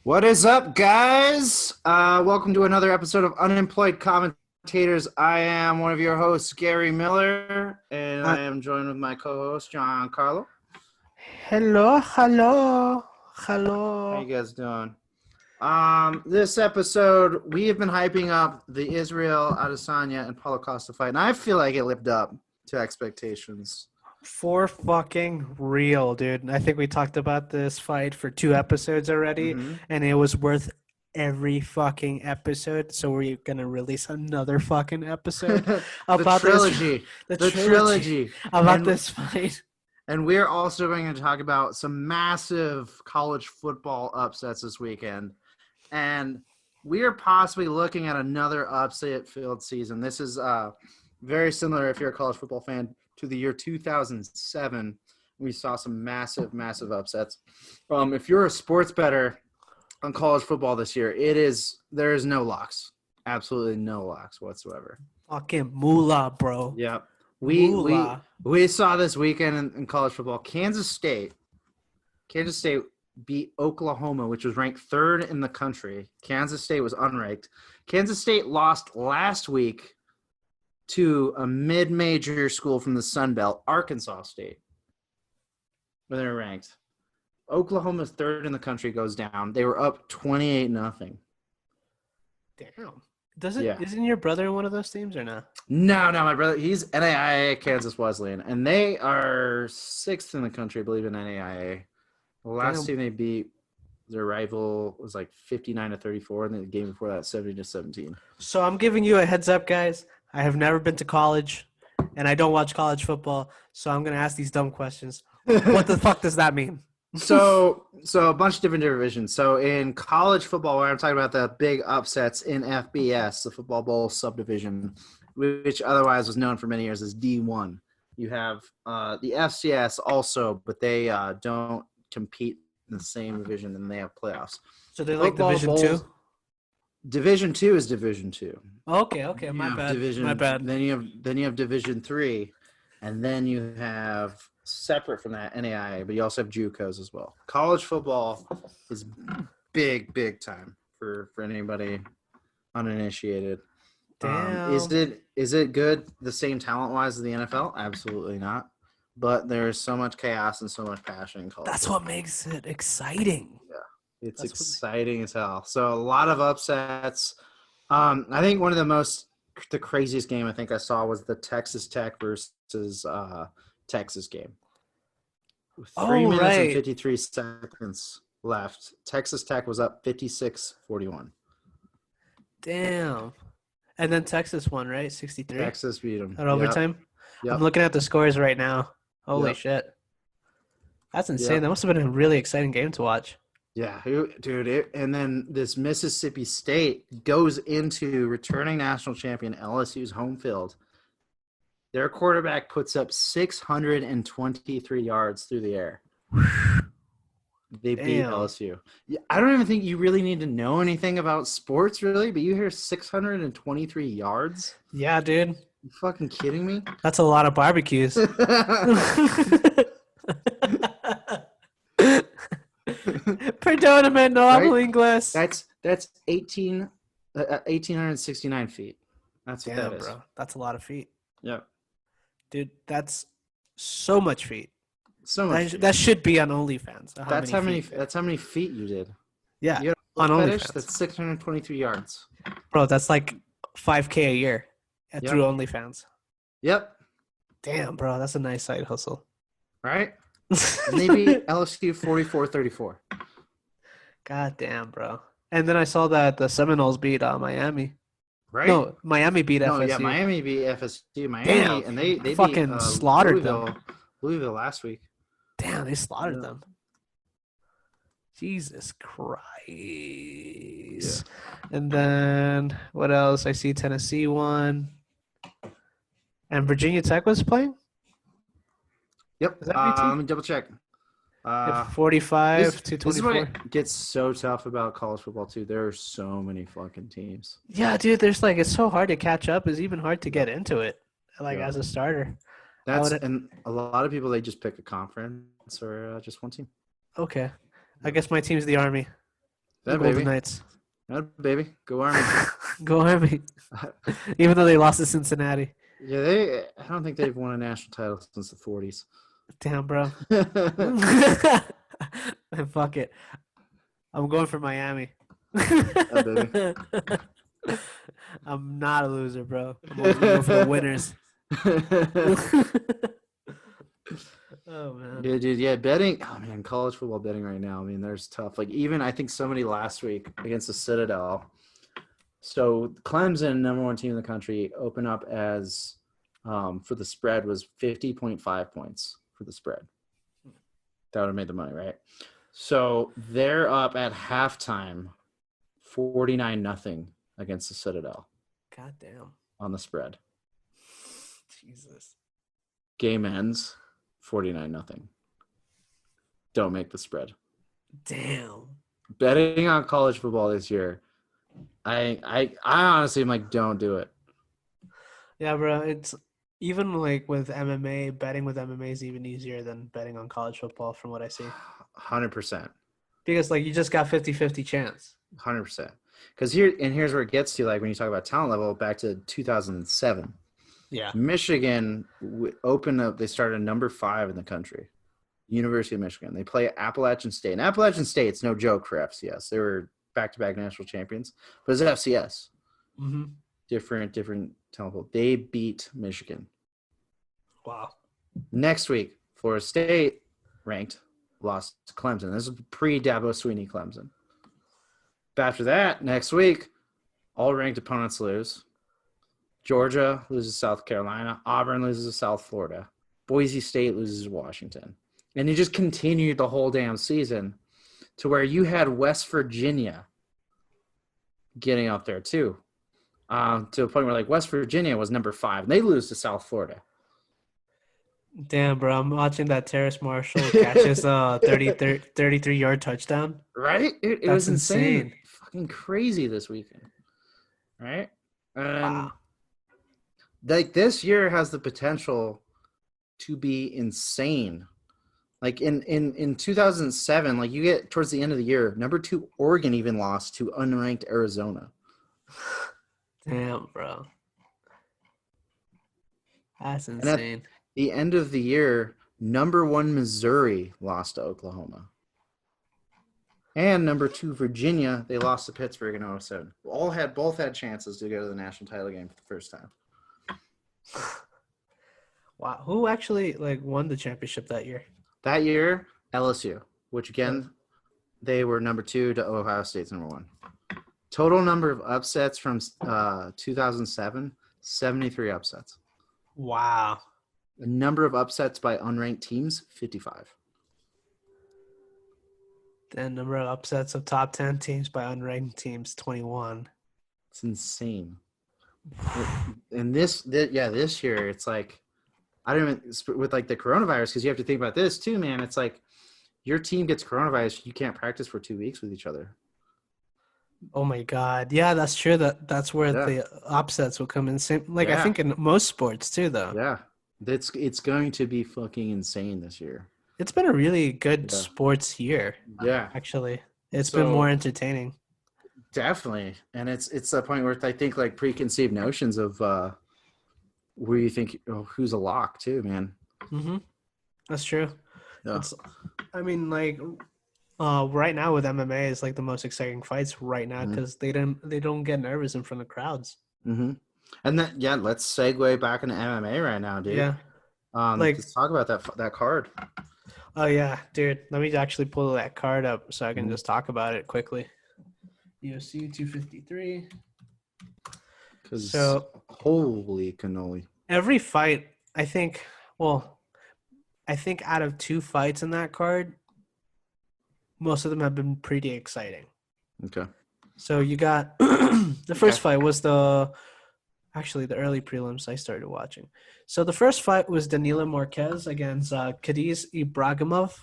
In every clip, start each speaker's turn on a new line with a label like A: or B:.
A: What is up, guys? Welcome to another episode of Unemployed Commentators. I am one of your hosts, Gary Miller, and I am joined with my co-host, John Carlo.
B: Hello.
A: How you guys doing? This episode, we have been hyping up the Israel Adesanya and Paulo Costa fight, and I feel like it lived up to expectations.
B: For fucking real, dude. I think we talked about this fight for 2 episodes already, and it was worth every fucking episode. So we're gonna release another fucking episode about
A: the trilogy
B: about this fight.
A: And we're also going to talk about some massive college football upsets this weekend. And we are possibly looking at another upset-filled season. This is very similar, if you're a college football fan, to the year 2007. We saw some massive, massive upsets. If you're a sports bettor on college football this year, there is no locks. Absolutely no locks whatsoever.
B: Fucking moolah, bro.
A: Yep. We saw this weekend in college football. Kansas State beat Oklahoma, which was ranked third in the country. Kansas State was unranked. Kansas State lost last week to a mid-major school from the Sun Belt, Arkansas State, where they're ranked. Oklahoma's third in the country goes down. They were up 28-0.
B: Damn. Isn't your brother in one of those teams or no?
A: No, my brother. He's NAIA Kansas Wesleyan, and they are sixth in the country, I believe, in NAIA. The last team they beat, their rival, was like 59-34, and the game before that, 70-17.
B: So I'm giving you a heads up, guys. I have never been to college, and I don't watch college football, so I'm going to ask these dumb questions. What the fuck does that mean?
A: So a bunch of different divisions. So in college football, where I'm talking about the big upsets in FBS, the Football Bowl subdivision, which otherwise was known for many years as D1. You have the FCS also, but they don't compete in the same division, and they have playoffs.
B: So they're like Division 2?
A: Division 2 is Division 2.
B: Okay, my bad.
A: Then you have Division 3, and then you have separate from that NAIA, but you also have JUCOs as well. College football is big time for anybody uninitiated.
B: Damn.
A: Is it good the same talent-wise as the NFL? Absolutely not. But there's so much chaos and so much passion in college.
B: That's what makes it exciting.
A: Yeah, it's exciting as hell. So a lot of upsets. I think one of the craziest game I think I saw was the Texas Tech versus Texas game. 3 minutes and 53 seconds left. Texas Tech was up 56-41.
B: Damn. And then Texas won, right? 63?
A: Texas beat them.
B: At overtime?
A: Yep.
B: I'm looking at the scores right now. Holy shit. That's insane.
A: Yep.
B: That must have been a really exciting game to watch.
A: Yeah, dude. And then this Mississippi State goes into returning national champion LSU's home field. Their quarterback puts up 623 yards through the air. They beat LSU. Yeah, I don't even think you really need to know anything about sports, really, but you hear 623 yards?
B: Yeah, dude.
A: You fucking kidding me?
B: That's a lot of barbecues. Perdóname, no hablo inglés.
A: That's 1,869 feet. That's what that is.
B: Bro. That's a lot of feet.
A: Yep.
B: Dude, that's so much feet.
A: So much.
B: That should be on OnlyFans.
A: That's how many feet you did.
B: Yeah.
A: You
B: on OnlyFans.
A: That's 623 yards.
B: Bro, that's like $5K a year through OnlyFans.
A: Yep.
B: Damn, bro, that's a nice side hustle.
A: Right? And they beat LSU 44-34.
B: God damn, bro. And then I saw that the Seminoles beat Miami.
A: Right?
B: No, Miami beat FSU.
A: Yeah, Miami beat FSU.
B: Damn,
A: and they
B: fucking
A: beat,
B: slaughtered them.
A: Louisville last week.
B: Damn, they slaughtered them. Jesus Christ. Yeah. And then what else? I see Tennessee won. And Virginia Tech was playing?
A: Yep. Let me double check.
B: 45 to 24. This is what
A: gets so tough about college football too. There are so many fucking teams.
B: Yeah, dude. There's it's so hard to catch up. It's even hard to get into it. As a starter.
A: And a lot of people, they just pick a conference or just one team.
B: Okay. I guess my team's the Army. The
A: That
B: Golden
A: baby.
B: Knights.
A: That baby. Go Army.
B: Go Army. Even though they lost to Cincinnati.
A: Yeah, I don't think they've won a national title since the 40s.
B: Damn, bro. Fuck it. I'm going for Miami.
A: That baby.
B: I'm not a loser, bro. I'm always gonna go for the winners. Oh man.
A: Dude, yeah, betting. Oh man, college football betting right now. I mean, there's tough. Like even I think somebody last week against the Citadel. So Clemson, number one team in the country, open up as for the spread was 50.5 points for the spread. That would have made the money, right? So they're up at halftime, 49-0 against the Citadel.
B: God damn.
A: On the spread.
B: Jesus.
A: Game ends 49-0. Don't make the spread.
B: Damn.
A: Betting on college football this year, I honestly am like, don't do it.
B: Yeah, bro. It's even like with MMA, betting with MMA is even easier than betting on college football from what I see.
A: 100%.
B: Because like you just got 50-50 chance.
A: 100%. Because here's where it gets to, like when you talk about talent level, back to 2007.
B: Yeah.
A: Michigan opened up. They started number 5 in the country. University of Michigan. They play Appalachian State. And Appalachian State's no joke for FCS. They were back-to-back national champions. But it's FCS.
B: Mm-hmm.
A: Different talent pool. They beat Michigan.
B: Wow.
A: Next week, Florida State, ranked, lost to Clemson. This is pre-Dabo Swinney Clemson. After that, next week, all ranked opponents lose. Georgia loses to South Carolina. Auburn loses to South Florida. Boise State loses to Washington. And you just continued the whole damn season to where you had West Virginia getting up there too. To a point where like West Virginia was number 5. And they lose to South Florida.
B: Damn, bro. I'm watching that Terrace Marshall catches a 33-yard touchdown.
A: Right? It was insane. Fucking crazy this weekend. Right? And
B: wow.
A: Like this year has the potential to be insane. Like in 2007, like you get towards the end of the year, number 2 Oregon even lost to unranked Arizona.
B: Damn, bro. That's insane.
A: And at the end of the year, number 1 Missouri lost to Oklahoma. And number 2 Virginia, they lost to Pittsburgh in 2007. Both had chances to go to the national title game for the first time.
B: Wow. Who actually like won the championship that year?
A: That year, LSU, which again, they were number 2 to Ohio State's number 1. Total number of upsets from 2007, 73 upsets.
B: Wow.
A: The number of upsets by unranked teams, 55.
B: The number of upsets of top 10 teams by unranked teams, 21.
A: It's insane. And this year, it's like, I don't even, with like the coronavirus, because you have to think about this too, man. It's like your team gets coronavirus, you can't practice for 2 weeks with each other.
B: Oh my God. Yeah, that's true. That's where the upsets will come in. Same, like I think in most sports too, though.
A: Yeah. It's going to be fucking insane this year.
B: It's been a really good sports year.
A: Yeah.
B: Actually. It's been more entertaining.
A: Definitely. And it's the point where I think like preconceived notions of where you think who's a lock too, man.
B: Mm-hmm. That's true.
A: Yeah.
B: I mean, like right now with MMA is like the most exciting fights right now because they don't get nervous in front of crowds.
A: Mm-hmm. And then let's segue back into MMA right now, dude.
B: Yeah.
A: Let's talk about that card.
B: Oh yeah, dude. Let me actually pull that card up so I can just talk about it quickly. UFC 253.
A: So holy cannoli.
B: Every fight, I think out of 2 fights in that card, most of them have been pretty exciting.
A: Okay.
B: So you got the first fight was the early prelims I started watching. So the first fight was Danilo Marquez against Khadis Ibragimov.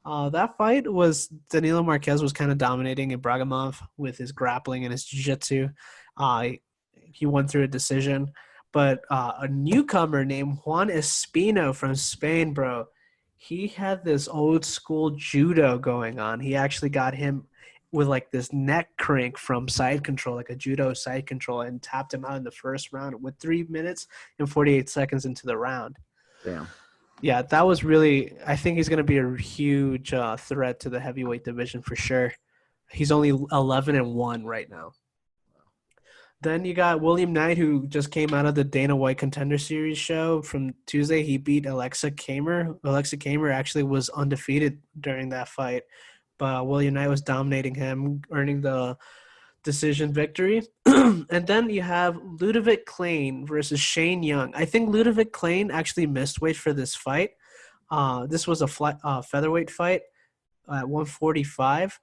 B: That fight was Danilo Marquez was kind of dominating Ibragimov with his grappling and his jiu-jitsu. He won through a decision. But a newcomer named Juan Espino from Spain, bro, he had this old school judo going on. He actually got him with like this neck crank from side control, like a judo side control, and tapped him out in the first round with 3 minutes and 48 seconds into the round.
A: Damn.
B: Yeah, that was really. I think he's going to be a huge threat to the heavyweight division for sure. He's only 11-1 right now. Then you got William Knight, who just came out of the Dana White Contender Series show from Tuesday. He beat Alexa Kamer. Alexa Kamer actually was undefeated during that fight, but William Knight was dominating him, earning the decision victory. And then you have Ludovic Klein versus Shane Young. I think Ludovic Klein actually missed weight for this fight. This was a featherweight fight at 145.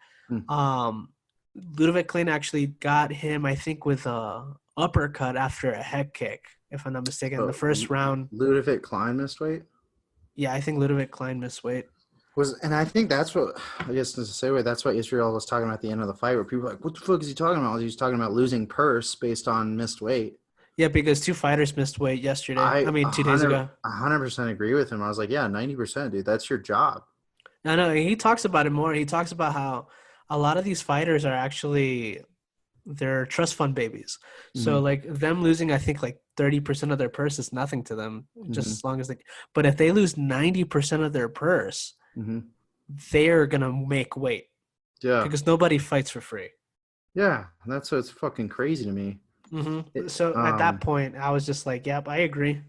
B: Ludovic Klein actually got him, I think, with a uppercut after a head kick, if I'm not mistaken, in the first round.
A: Ludovic Klein missed weight?
B: Yeah, I think Ludovic Klein missed weight.
A: And I think that's what, I guess to say, that's what Israel was talking about at the end of the fight, where people were like, what the fuck is he talking about? He was talking about losing purse based on missed weight.
B: Yeah, because 2 fighters missed weight yesterday. 2 days ago.
A: 100% agree with him. I was like, yeah, 90%, dude. That's your job.
B: I know. He talks about it more. He talks about how a lot of these fighters are actually they're trust fund babies. So like them losing, I think like 30% of their purse is nothing to them, just as long as they. But if they lose 90% of their purse, they're gonna make weight.
A: Yeah,
B: because nobody fights for free.
A: Yeah, that's what's fucking crazy to me.
B: So at that point, I was just like, "Yep, I agree."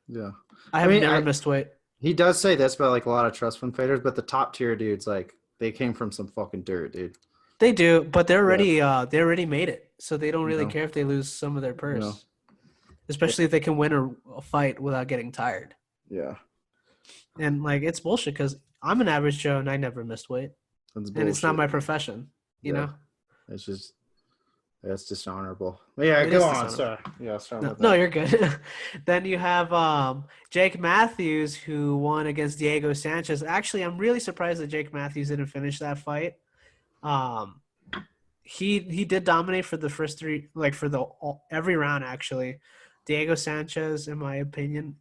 A: Yeah,
B: I have never missed weight.
A: He does say this about like a lot of trust fund fighters, but the top tier dudes, like they came from some fucking dirt, dude.
B: They do, but they're already they already made it, so they don't really care if they lose some of their purse, especially if they can win a fight without getting tired.
A: Yeah,
B: and like it's bullshit because I'm an average Joe and I never missed weight, and it's not my profession, you know.
A: It's just that's dishonorable. But yeah, go on. Sorry. Yeah, sorry.
B: No, you're good. Then you have Jake Matthews, who won against Diego Sanchez. Actually, I'm really surprised that Jake Matthews didn't finish that fight. He did dominate for the first 3, like for every round actually. Diego Sanchez, in my opinion,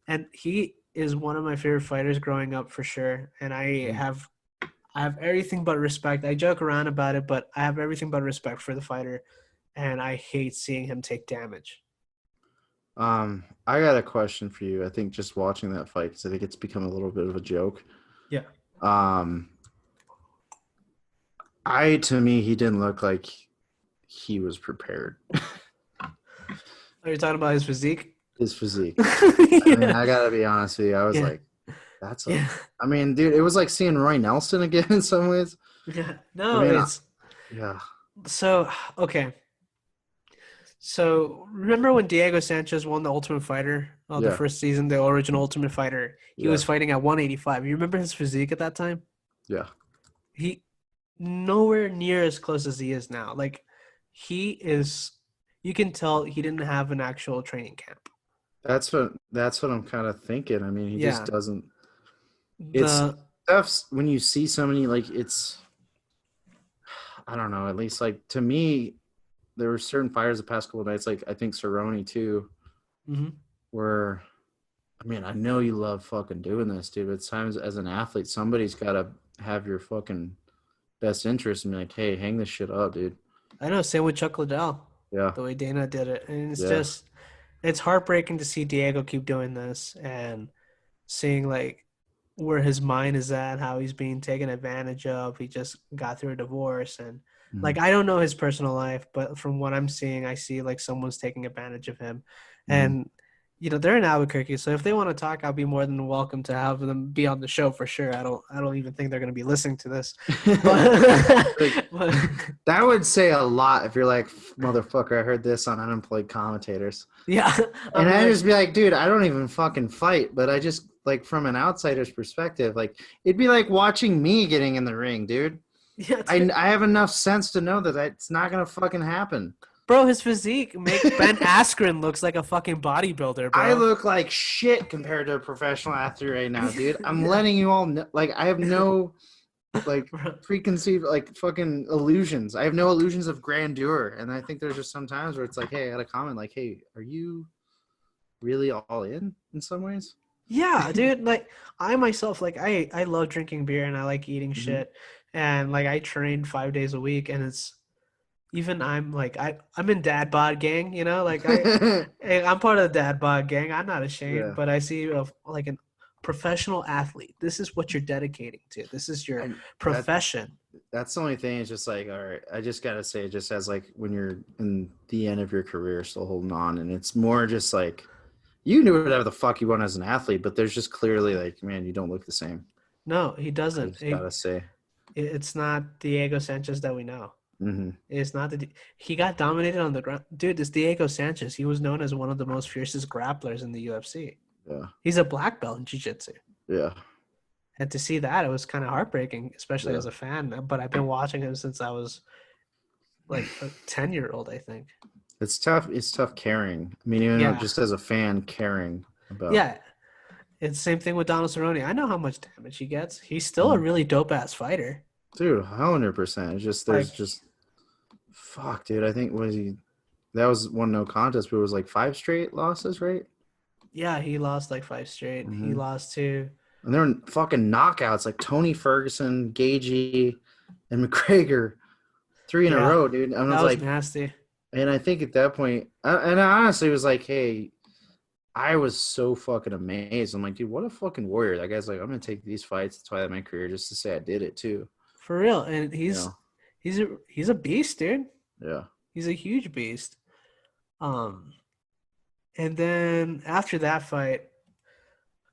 B: and he is one of my favorite fighters growing up for sure. And I have everything but respect. I joke around about it, but I have everything but respect for the fighter, and I hate seeing him take damage.
A: I got a question for you. I think just watching that fight, because I think it's become a little bit of a joke.
B: Yeah.
A: To me, he didn't look like he was prepared.
B: Are you talking about his physique?
A: His physique. I mean, I gotta be honest with you. I was like, that's I mean, dude, it was like seeing Roy Nelson again in some ways.
B: Yeah. No,
A: yeah.
B: So, okay. So, remember when Diego Sanchez won the Ultimate Fighter the first season, the original Ultimate Fighter? He was fighting at 185. You remember his physique at that time?
A: Yeah.
B: He nowhere near as close as he is now. Like, he is – you can tell he didn't have an actual training camp.
A: That's what I'm kind of thinking. I mean, he just doesn't – it's stuff when you see so many, like, it's – I don't know. At least, like, to me – there were certain fighters the past couple of nights, like I think Cerrone too, where, I mean, I know you love fucking doing this, dude, but times as an athlete, somebody's got to have your fucking best interest and be like, hey, hang this shit up, dude.
B: I know, same with Chuck Liddell.
A: Yeah.
B: The way Dana did it. And it's just, it's heartbreaking to see Diego keep doing this and seeing, like, where his mind is at, how he's being taken advantage of. He just got through a divorce and, like, I don't know his personal life, but from what I'm seeing, I see, like, someone's taking advantage of him. And, you know, they're in Albuquerque, so if they want to talk, I'll be more than welcome to have them be on the show for sure. I don't even think they're going to be listening to this. But
A: that would say a lot if you're like, motherfucker, I heard this on Unemployed Commentators.
B: Yeah.
A: And I'd just be like, dude, I don't even fucking fight, but I just, like, from an outsider's perspective, like, it'd be like watching me getting in the ring, dude. Yeah, I have enough sense to know that it's not gonna fucking happen.
B: Bro, his physique make Ben Askren looks like a fucking bodybuilder, bro.
A: I look like shit compared to a professional athlete right now, dude. I'm letting you all know. Like, I have no, like, preconceived, like, fucking illusions. I have no illusions of grandeur. And I think there's just some times where it's like, hey, I got a comment like, hey, are you really all in some ways?
B: Yeah, dude. Like I myself, like I love drinking beer and I like eating
A: Hmm.
B: shit, and like I train 5 days a week, and it's even I'm like I'm in dad bod gang, you know, like I'm part of the dad bod gang. I'm not ashamed,
A: Yeah.
B: but I see of like a professional athlete. This is what you're dedicating to. This is your
A: And that
B: profession.
A: that's the only thing. It's just like, all right, I just gotta say, just as like when you're in the end of your career, still holding on, and it's more just like you can do whatever the fuck you want as an athlete, but there's just clearly like, man, you don't look the same.
B: No, he
A: I
B: doesn't.
A: just gotta say.
B: It's not Diego Sanchez that we know.
A: Hmm.
B: It's not he got dominated on the ground. Dude, this Diego Sanchez, he was known as one of the most fiercest grapplers in the UFC.
A: Yeah.
B: He's a black belt in jiu-jitsu.
A: Yeah.
B: And to see that, it was kind of heartbreaking, especially
A: Yeah.
B: as a fan. But I've been watching him since I was like a 10-year-old, I think.
A: It's tough. It's tough caring. I mean, even though
B: Yeah.
A: just as a fan, caring about.
B: Yeah. It's the same thing with Donald Cerrone. I know how much damage he gets. He's still a
A: Mhm.
B: really dope ass fighter.
A: Dude, 100%. It's just there's
B: Like,
A: just fuck, dude. I think was he that was one no contest, but it was like five straight losses, right?
B: yeah, he lost like 5 straight. He
A: Hmm.
B: lost to
A: And they're fucking knockouts like Tony Ferguson, Gagey, and McGregor, three in a
B: yeah,
A: row, dude. And I
B: that
A: was
B: was
A: like,
B: nasty.
A: and I think at that point, and I honestly was like, hey, I was so fucking amazed. I'm like, dude, what a fucking warrior. That guy's like, I'm gonna take these fights to twilight my career just to say I did it too.
B: For real. And
A: You
B: he's
A: know?
B: he's a beast, dude.
A: Yeah.
B: He's a huge beast. Um and then after that fight,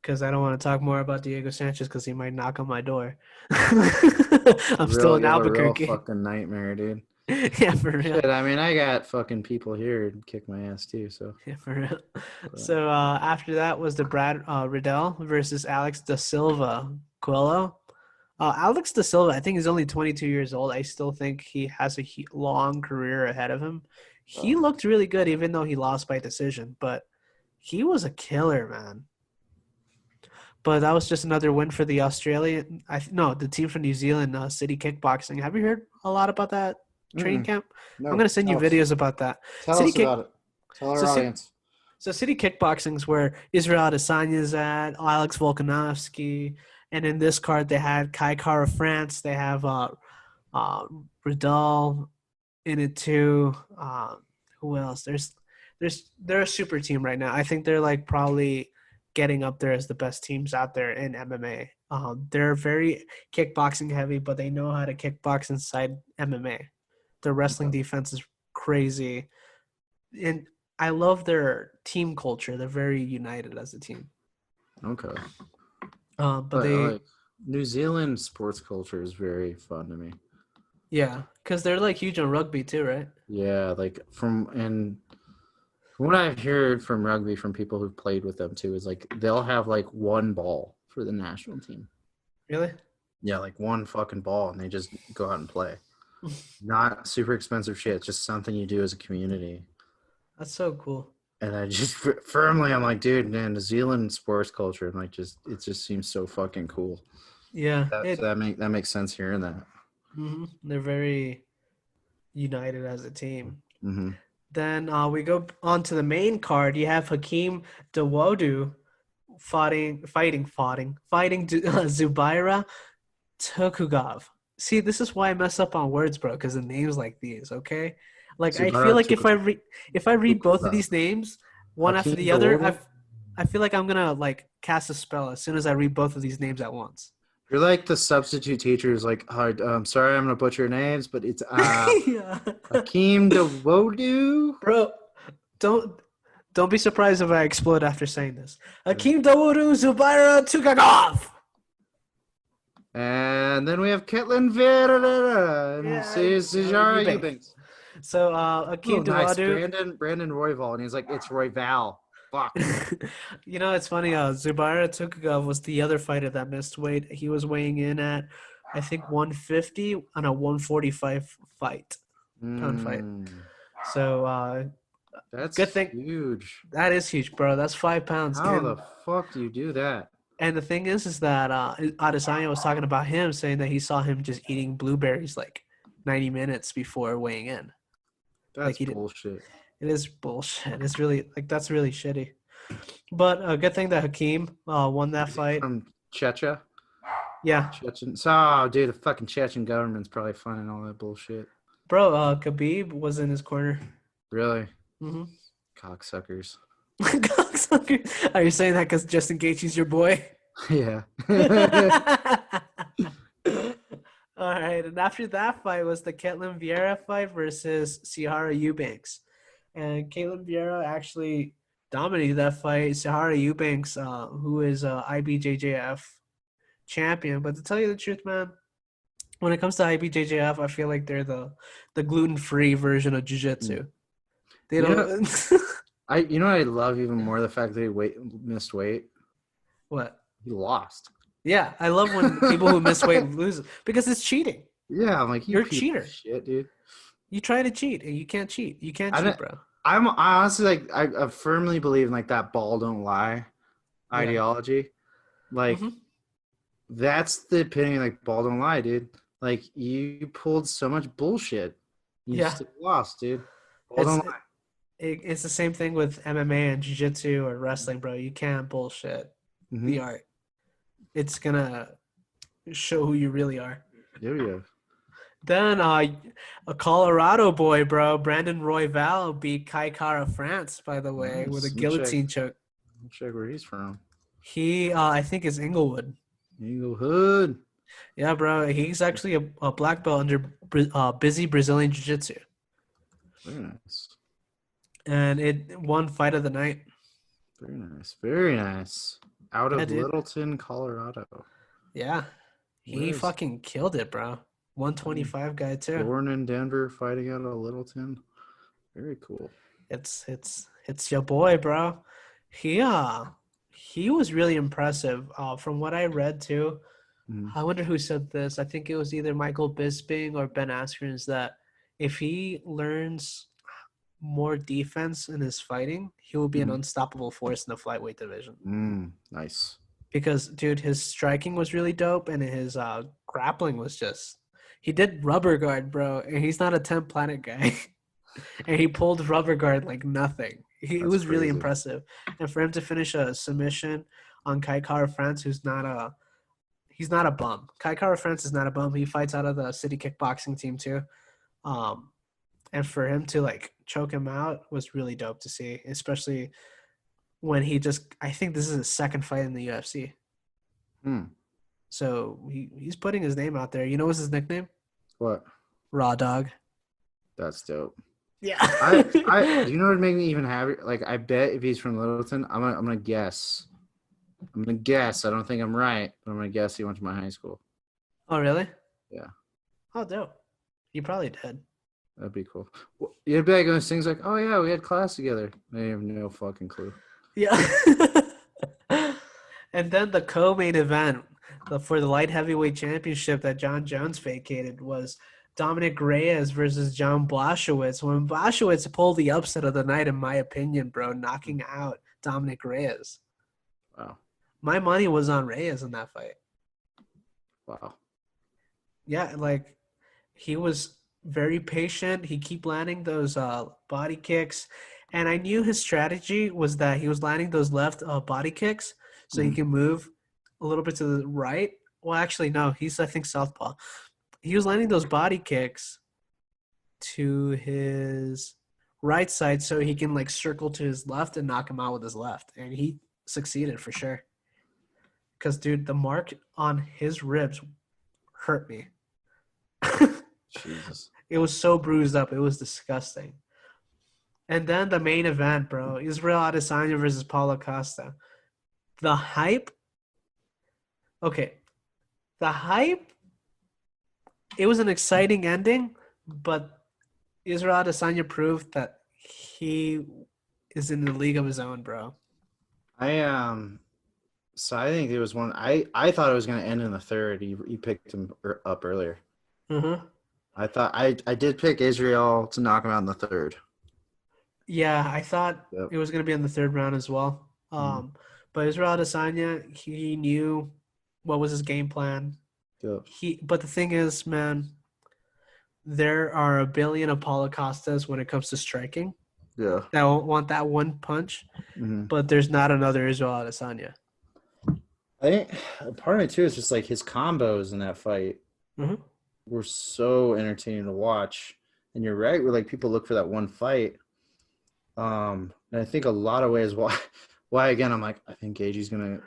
B: because I don't want to talk more about Diego Sanchez because he might knock on my door. I'm still
A: Real,
B: in
A: you have a real
B: Albuquerque.
A: fucking nightmare, dude.
B: Yeah, for real.
A: Shit, I mean, I got fucking people here and kick my ass too. So,
B: Yeah, for real.
A: but,
B: So after that was the Brad Riddell versus Alex da Silva Coelho. Alex da Silva, I think he's only 22 years old. I still think he has a long career ahead of him. He looked really good, even though he lost by decision. But he was a killer, man. But that was just another win for the Australian. No, the team from New Zealand, City Kickboxing. Have you heard a lot about that training
A: mm-mm.
B: camp? I'm
A: No,
B: gonna send you
A: tell us.
B: videos about that.
A: Tell
B: City
A: us
B: Kick.
A: about it. Tell our
B: So
A: audience.
B: City Kickboxing's where Israel Adesanya's at, Alex Volkanovski, and in this card they had Kai Kara France. They have uh, Riddell in it too. Who else? They're a super team right now. I think they're like probably getting up there as the best teams out there in MMA. They're very kickboxing heavy, but they know how to kickbox inside MMA. Their wrestling
A: Okay.
B: defense is crazy, and I love their team culture. They're very united as a team.
A: Okay.
B: But
A: But
B: they,
A: like New Zealand sports culture is very fun to me.
B: yeah, because they're like huge on rugby too, right?
A: Yeah, like from what I've heard from rugby from people who've played with them too is like they'll have like one ball for the national team.
B: Really?
A: Yeah, like one fucking ball, and they just go out and play. Not super expensive shit, just something you do as a community.
B: That's so cool.
A: And I just firmly, I'm like, dude, man, New Zealand sports culture, and like, just it just seems so fucking cool.
B: Yeah,
A: So that makes sense hearing that.
B: they're very united as a team.
A: Mm-hmm.
B: Then we go on to the main card. You have Hakeem Dawodu fighting Zubaira Tokugov. See, this is why I mess up on words, bro, because of names like these, okay? Like I feel
A: Subara
B: like if I read both of
A: Tukuba.
B: these names one after
A: Hakeem
B: the other,
A: Dawodu.
B: I feel like I'm gonna like cast a spell as soon as I read both of these names at once.
A: You're like the substitute teacher who's like, oh, sorry, I'm gonna butcher your names, but it's
B: Yeah.
A: Hakeem Dawodu.
B: Bro, don't don't be surprised if I explode after saying this. Hakeem Dawodu Zubaira Tugagov.
A: And then we have Ketlin Vera and
B: Yeah,
A: Sijara
B: Eubank.
A: Eubanks.
B: So
A: Oh,
B: Hakeem
A: nice.
B: Dawodu.
A: Brandon Royval. And he's like, it's Royval. Fuck.
B: You know, it's funny. Zubaira Tukagov was the other fighter that missed weight. He was weighing in at, I think, 150 on a 145 pound fight. So
A: That's
B: good thing.
A: huge.
B: That is huge, bro. That's 5 pounds.
A: How the fuck do you do that?
B: And the thing is that Adesanya was talking about him, saying that he saw him just eating blueberries like 90 minutes before weighing in. Like
A: That's
B: he did.
A: bullshit.
B: It is bullshit. It's really like that's really shitty. But a good thing that Hakeem won that fight.
A: From Checha.
B: Yeah,
A: Chechen. Oh, dude, the fucking Chechen government's probably funding all that bullshit.
B: bro. Khabib was in his corner.
A: Really?
B: Mm-hmm.
A: Cocksuckers.
B: Cocksucker. Are you saying that because Justin Gaethje's your boy?
A: Yeah.
B: All right, and after that fight was the Ketlin Vieira fight versus Sihara Eubanks, and Ketlin Vieira actually dominated that fight. Sihara Eubanks, who is a IBJJF champion, but to tell you the truth, man, when it comes to IBJJF, I feel like they're the gluten-free version of jiu-jitsu. They
A: You know,
B: don't.
A: what I love even more, the fact that he missed weight.
B: What?
A: He lost.
B: Yeah, I love when people who miss weight lose because it's cheating.
A: Yeah, I'm like,
B: You're a
A: piece of
B: cheater.
A: shit, dude.
B: You try to cheat and you can't cheat. You can't
A: I
B: cheat,
A: don't-
B: bro.
A: I honestly like I firmly believe in like that ball don't lie ideology. Like
B: Mhm.
A: that's the epitome of like ball don't lie, dude. Like you pulled so much bullshit. You
B: Yeah.
A: still lost, dude. Ball
B: It's
A: don't lie.
B: it's the same thing with MMA and jiu-jitsu or wrestling, bro. You can't bullshit the
A: Mm-hmm.
B: art. It's gonna show who you really are.
A: There we go.
B: Then a Colorado boy, bro, Brandon Royval beat Kai Kara France, by the way, with a
A: Nice.
B: guillotine choke.
A: Let me check where he's from.
B: He I think is Inglewood.
A: Eagle Hood.
B: Yeah, bro. He's actually a black belt under Busy Brazilian Jiu-Jitsu.
A: Very nice.
B: And it won fight of the night.
A: Very nice. Very nice. Out
B: Yeah,
A: of
B: dude.
A: Littleton, Colorado.
B: Yeah. He
A: Where's
B: fucking killed it, bro. 125 guy too.
A: born in Denver, fighting out of Littleton? Very cool.
B: It's your boy, bro. He was really impressive. From what I read too.
A: Mhm.
B: I wonder who said this. I think it was either Michael Bisping or Ben Askren's that if he learns more defense in his fighting, he will be an
A: Mhm.
B: unstoppable force in the flyweight division.
A: Nice.
B: Because, dude, his striking was really dope and his grappling was just – he did rubber guard, bro, and he's not a 10 planet guy. And he pulled rubber guard like nothing. It was really
A: crazy.
B: impressive. And for him to finish a submission on Kai Kara France, who's not a – he's not a bum. Kai Kara France is not a bum. He fights out of the city kickboxing team too. And for him to like choke him out was really dope to see, especially when he just – I think this is his second fight in the UFC. So he's putting his name out there. You know what's his nickname?
A: What?
B: Raw Dog.
A: That's dope.
B: Yeah.
A: Do you know what would make me even happier? Like, I bet if he's from Littleton, I'm gonna guess. I don't think I'm right, but I'm gonna guess he went to my high school.
B: Oh, really?
A: Yeah.
B: Oh, dope. You probably did.
A: That'd be cool. You'd be like those things like, oh yeah, we had class together. I have no fucking clue.
B: Yeah. And then the co-main event for the light heavyweight championship that John Jones vacated was Dominic Reyes versus John Blachowicz. When Blachowicz pulled the upset of the night, in my opinion, bro, knocking out Dominic Reyes.
A: Wow.
B: My money was on Reyes in that fight.
A: Wow.
B: Yeah, like he was very patient. He keep landing those body kicks. And I knew his strategy was that he was landing those left body kicks so he can move a little bit to the right. Well, actually, no. He's, I think, southpaw. He was landing those body kicks to his right side so he can, like, circle to his left and knock him out with his left. And he succeeded for sure. Because, dude, the mark on his ribs hurt me.
A: Jesus.
B: It was so bruised up. It was disgusting. And then the main event, bro. Israel Adesanya versus Paulo Costa. The hype. Okay. The hype. It was an exciting ending, but Israel Adesanya proved that he is in the league of his own, bro.
A: So I think there was one. I thought it was going to end in the third. He picked him up earlier.
B: Mm-hmm.
A: I thought I did pick Israel to knock him out in the third.
B: Yeah, I thought
A: Yep.
B: it was going to be in the third round as well. But Israel Adesanya, he knew what was his game plan.
A: Yep.
B: But the thing is, man, there are a billion Apollo Costas when it comes to striking.
A: Yeah.
B: that want that one punch,
A: Hmm.
B: but there's not another Israel Adesanya.
A: I think part of it too is just like his combos in that fight
B: Mm-hmm.
A: were so entertaining to watch. And you're right, where like people look for that one fight. And I think a lot of ways why again I'm like I think Gaethje's gonna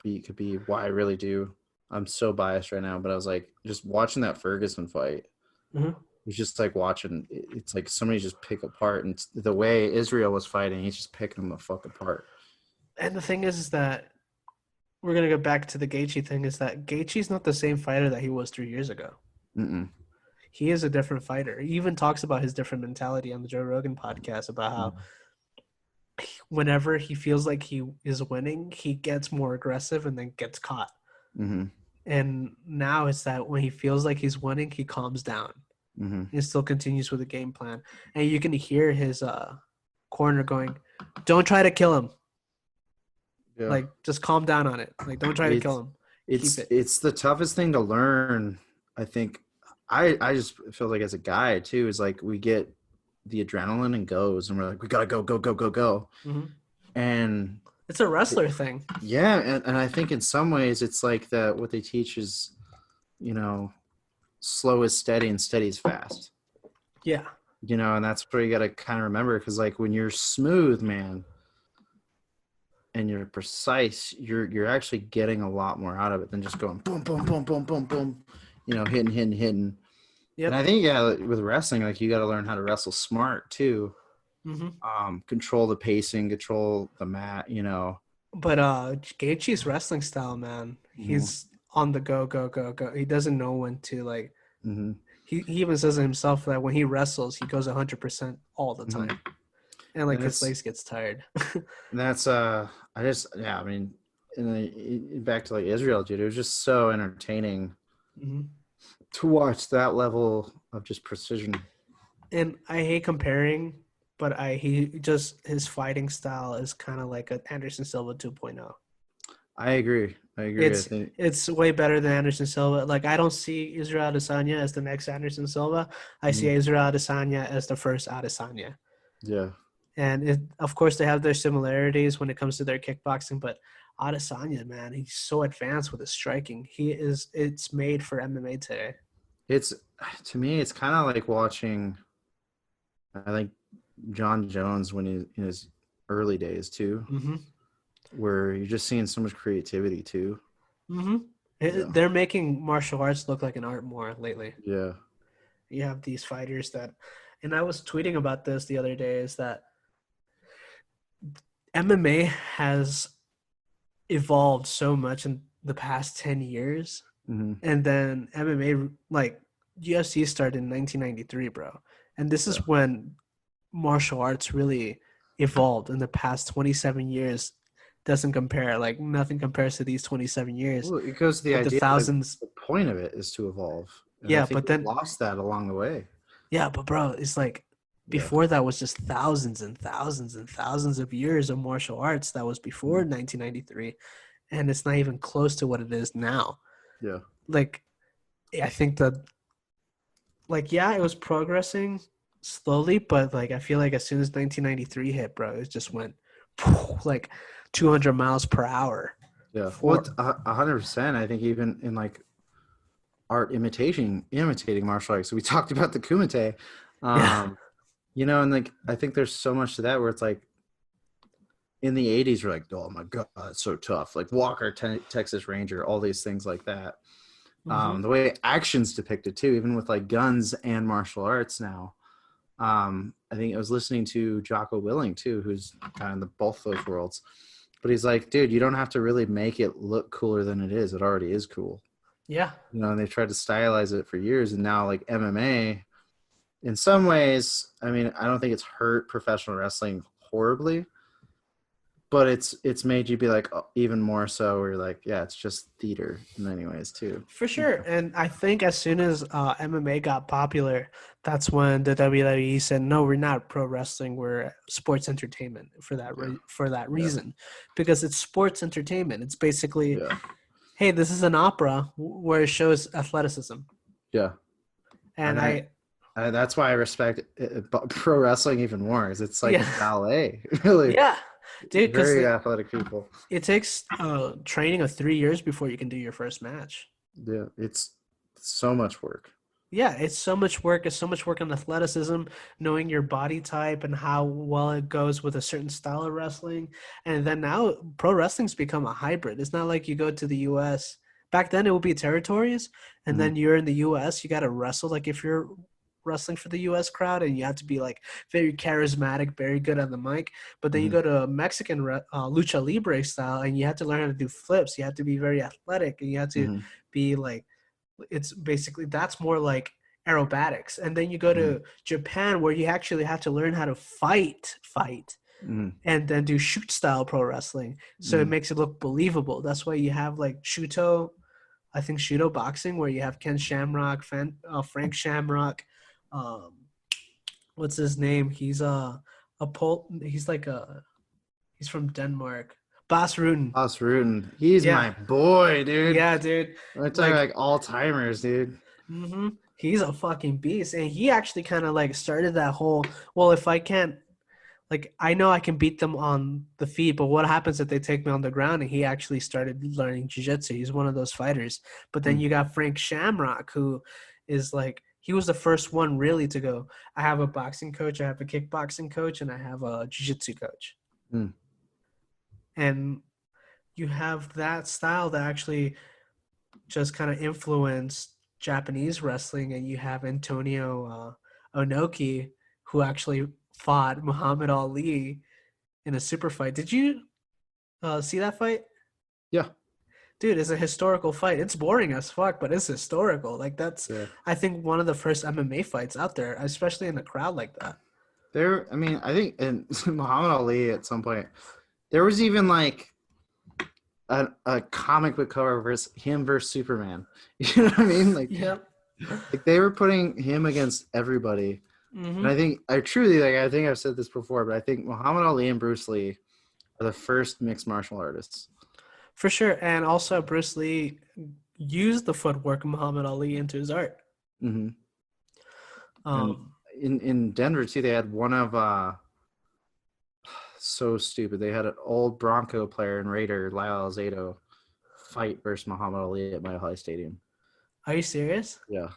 A: be could be why I really do. I'm so biased right now, but I was like just watching that Ferguson fight.
B: Mm-hmm.
A: It's just like watching. It's like somebody just pick apart, and the way Israel was fighting, he's just picking them the fuck apart.
B: And the thing is that we're gonna go back to the Gaethje thing. Is that Gaethje's not the same fighter that he was 3 years ago.
A: Mm-mm.
B: He is a different fighter. He even talks about his different mentality on the Joe Rogan podcast about how whenever he feels like he is winning, he gets more aggressive and then gets caught.
A: Mm-hmm.
B: And now it's that when he feels like he's winning, he calms down
A: Mm-hmm.
B: and still continues with the game plan. And you can hear his corner going, "Don't try to kill him.
A: Yeah,
B: Like, just calm down on it. Like, don't try to kill
A: it's
B: him. Keep
A: it's
B: it."
A: it's the toughest thing to learn. I think I just feel like as a guy too is like we get the adrenaline and goes, and we're like we gotta go go go go go,
B: Mm-hmm.
A: and
B: It's a wrestler thing.
A: yeah, and I think in some ways it's like that what they teach is, you know, slow is steady and steady is fast.
B: Yeah.
A: And that's what you got to kind of remember because like when you're smooth, man, and you're precise, you're actually getting a lot more out of it than just going boom, boom, boom, boom, boom, boom, hitting. And I
B: Yep.
A: think yeah, with wrestling, like you got to learn how to wrestle smart too.
B: Mm-hmm.
A: Control the pacing, control the mat.
B: But Gaethje's wrestling style, man,
A: Mm-hmm.
B: he's on the go, go, go, go. He doesn't know when to like.
A: Mm-hmm.
B: He even says it himself that when he wrestles, he goes 100% all the
A: Mm-hmm.
B: time, and like
A: And
B: his
A: it's
B: legs gets tired.
A: and that's I just yeah, I mean, back to like Israel, dude, it was just so entertaining
B: Mm-hmm.
A: to watch that level of just precision.
B: And I hate comparing, but he just his fighting style is kind of like an Anderson Silva 2.0.
A: I agree. I
B: It's
A: think
B: it's way better than Anderson Silva. Like I don't see Israel Adesanya as the next Anderson Silva. I see
A: mhm,
B: Israel Adesanya as the first Adesanya.
A: yeah,
B: And of course, they have their similarities when it comes to their kickboxing. But Adesanya, man, he's so advanced with his striking. It's made for MMA today.
A: it's to me, it's kind of like watching. I think John Jones when he in his early days too,
B: Mm-hmm.
A: where you're just seeing so much creativity too.
B: Mm-hmm.
A: Yeah,
B: They're making martial arts look like an art more lately.
A: yeah,
B: You have these fighters that, and I was tweeting about this the other day, is that MMA has evolved so much in the past 10 years.
A: mm-hmm,
B: And then MMA, like UFC started in 1993, bro. And this
A: yeah.
B: is when martial arts really evolved in the past 27 years. Doesn't compare, like nothing compares to these 27 years
A: Well, it goes to the
B: with the
A: idea that
B: thousands.
A: the point of it is to evolve, and I
B: Yeah,
A: think
B: but
A: we
B: then,
A: lost that along the way.
B: yeah, but bro, it's like
A: Yeah,
B: before that was just thousands and thousands and thousands of years of martial arts that was before
A: mhm,
B: 1993. And it's not even close to what it is now.
A: yeah.
B: Like, I think that like yeah, it was progressing slowly, but like I feel like as soon as 1993 hit, bro, it just went like 200 miles per hour.
A: Yeah, well,
B: For
A: 100%. I think even in like art imitating martial arts. So we talked about the kumite,
B: yeah,
A: um, and like I think there's so much to that where it's like in the '80s we're like, oh my god, it's so tough. Like Walker, Texas Ranger, all these things like that.
B: hmm
A: The way action's depicted too, even with like guns and martial arts now. I think I was listening to Jocko Willing too, who's kind of the both those worlds. But he's like, dude, you don't have to really make it look cooler than it is. It already is cool.
B: yeah,
A: And they've tried to stylize it for years. And now, like MMA, in some ways, I mean, I don't think it's hurt professional wrestling horribly, but it's made you be like even more so. Where you're like, yeah, it's just theater in many ways too.
B: for sure. And I think as soon as MMA got popular, that's when the WWE said, "No, we're not pro wrestling. We're sports entertainment for that
A: Yeah,
B: for that
A: yeah,
B: reason, because it's sports entertainment. It's basically,
A: yeah,
B: hey, this is an opera where it shows athleticism."
A: yeah.
B: And
A: And I,
B: I
A: That's why I respect pro wrestling even more, because it's like
B: Yeah,
A: ballet, really.
B: yeah, dude. Because
A: Very athletic people.
B: it takes training of 3 years before you can do your first match.
A: Yeah, it's so much work.
B: Yeah, it's so much work. It's so much work on athleticism, knowing your body type and how well it goes with a certain style of wrestling. And then now pro wrestling's become a hybrid. It's not like you go to the US. Back then it would be territories, and
A: Mhm.
B: then you're in the US, you got to wrestle like if you're wrestling for the US crowd and you have to be like very charismatic, very good on the mic. But then you
A: Mhm.
B: go to Mexican lucha libre style and you have to learn how to do flips. You have to be very athletic and you have to
A: Mhm.
B: be like it's basically that's more like aerobatics. And then you go
A: Mhm.
B: to Japan where you actually have to learn how to fight
A: Mhm.
B: and then do shoot style pro wrestling, so it
A: Mhm.
B: makes it look believable. That's why you have like shuto, I think shuto boxing, where you have Ken Shamrock, Frank Shamrock, um what's his name, he's from Denmark, Bas Rutten.
A: Bas Rutten, he's
B: Yeah,
A: my boy, dude.
B: yeah, dude.
A: We're talking
B: Like,
A: like all timers, dude.
B: he's a fucking beast, and he actually kind of like started that whole. Well, if I can't, like, I know I can beat them on the feet, but what happens if they take me on the ground? And he actually started learning jiu-jitsu. He's one of those fighters. But then
A: Mm.
B: you got Frank Shamrock, who is like he was the first one really to go. I have a boxing coach, I have a kickboxing coach, and I have a jiu-jitsu coach.
A: Mm.
B: And you have that style that actually just kind of influenced Japanese wrestling, and you have Antonio Onoki, who actually fought Muhammad Ali in a super fight. Did you see that fight?
A: Yeah,
B: Dude, it's a historical fight. It's boring as fuck, but it's historical. Like that's,
A: yeah.
B: I think, one of the first MMA fights out there, especially in a crowd like that.
A: I mean, I think in Muhammad Ali at some point, there was even like a comic book cover versus him versus Superman. You know what I mean?
B: Yep.
A: Like they were putting him against everybody. And
B: Hmm.
A: I think I truly like I think I've said this before, but I think Muhammad Ali and Bruce Lee are the first mixed martial artists.
B: For sure. And also, Bruce Lee used the footwork of Muhammad Ali into his art.
A: Hmm. And
B: Um,
A: in Denver too, they had one of so stupid. They had an old Bronco player and Raider, Lyle Alzado, fight versus Muhammad Ali at Mile High Stadium.
B: are you serious?
A: Yeah.